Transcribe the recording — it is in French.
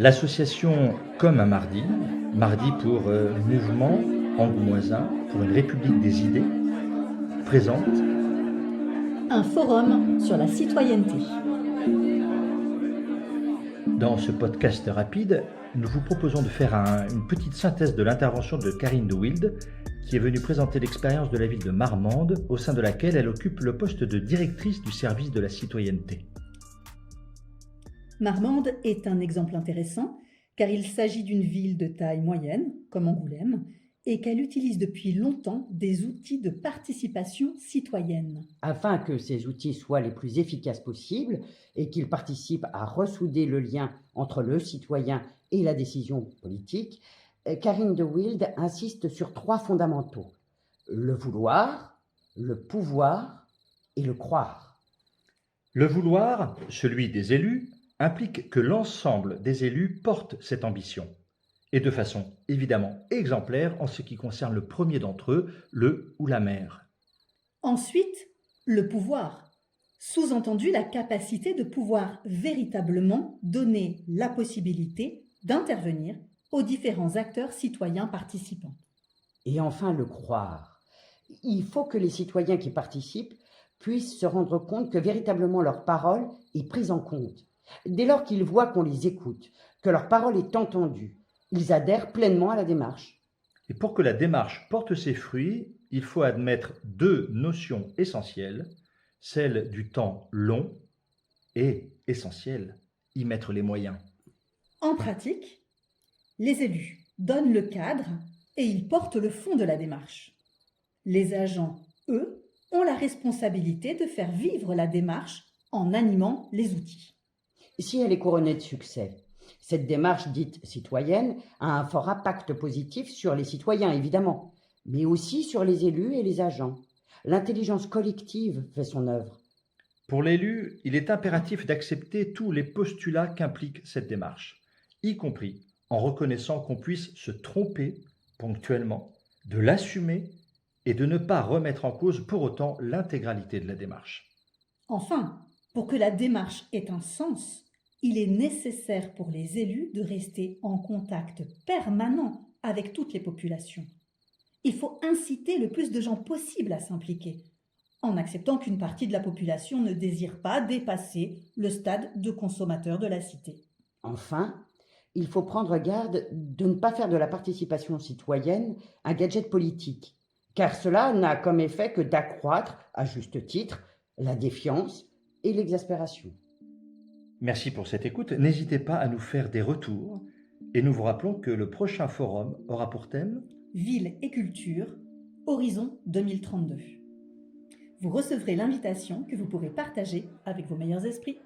L'association Comme un mardi, mardi pour Mouvement angoumoisin pour une république des idées, présente Un forum sur la citoyenneté. dans ce podcast rapide, nous vous proposons de faire une petite synthèse de l'intervention de Karine de Wilde, qui est venue présenter l'expérience de la ville de Marmande, au sein de laquelle elle occupe le poste de directrice du service de la citoyenneté. Marmande est un exemple intéressant car il s'agit d'une ville de taille moyenne, comme Angoulême, et qu'elle utilise depuis longtemps des outils de participation citoyenne. Afin que ces outils soient les plus efficaces possibles et qu'ils participent à ressouder le lien entre le citoyen et la décision politique, Karine de Wilde insiste sur 3 fondamentaux: le vouloir, le pouvoir et le croire. Le vouloir, celui des élus, implique que l'ensemble des élus portent cette ambition, et de façon évidemment exemplaire en ce qui concerne le premier d'entre eux, le ou la maire. Ensuite, le pouvoir, sous-entendu la capacité de pouvoir véritablement donner la possibilité d'intervenir aux différents acteurs citoyens participants. Et enfin, le croire. Il faut que les citoyens qui participent puissent se rendre compte que véritablement leur parole est prise en compte. Dès lors qu'ils voient qu'on les écoute, que leur parole est entendue, ils adhèrent pleinement à la démarche. Et pour que la démarche porte ses fruits, il faut admettre 2 notions essentielles, celle du temps long et, essentielle, y mettre les moyens. En pratique, les élus donnent le cadre et ils portent le fond de la démarche. Les agents, eux, ont la responsabilité de faire vivre la démarche en animant les outils. Si elle est couronnée de succès, cette démarche dite citoyenne a un fort impact positif sur les citoyens, évidemment, mais aussi sur les élus et les agents. L'intelligence collective fait son œuvre. Pour l'élu, il est impératif d'accepter tous les postulats qu'implique cette démarche, y compris en reconnaissant qu'on puisse se tromper ponctuellement, de l'assumer et de ne pas remettre en cause pour autant l'intégralité de la démarche. Enfin, pour que la démarche ait un sens, il est nécessaire pour les élus de rester en contact permanent avec toutes les populations. Il faut inciter le plus de gens possible à s'impliquer, en acceptant qu'une partie de la population ne désire pas dépasser le stade de consommateur de la cité. Enfin, il faut prendre garde de ne pas faire de la participation citoyenne un gadget politique, car cela n'a comme effet que d'accroître, à juste titre, la défiance et l'exaspération. Merci pour cette écoute. N'hésitez pas à nous faire des retours et nous vous rappelons que le prochain forum aura pour thème Ville et culture, Horizon 2032. Vous recevrez l'invitation que vous pourrez partager avec vos meilleurs esprits.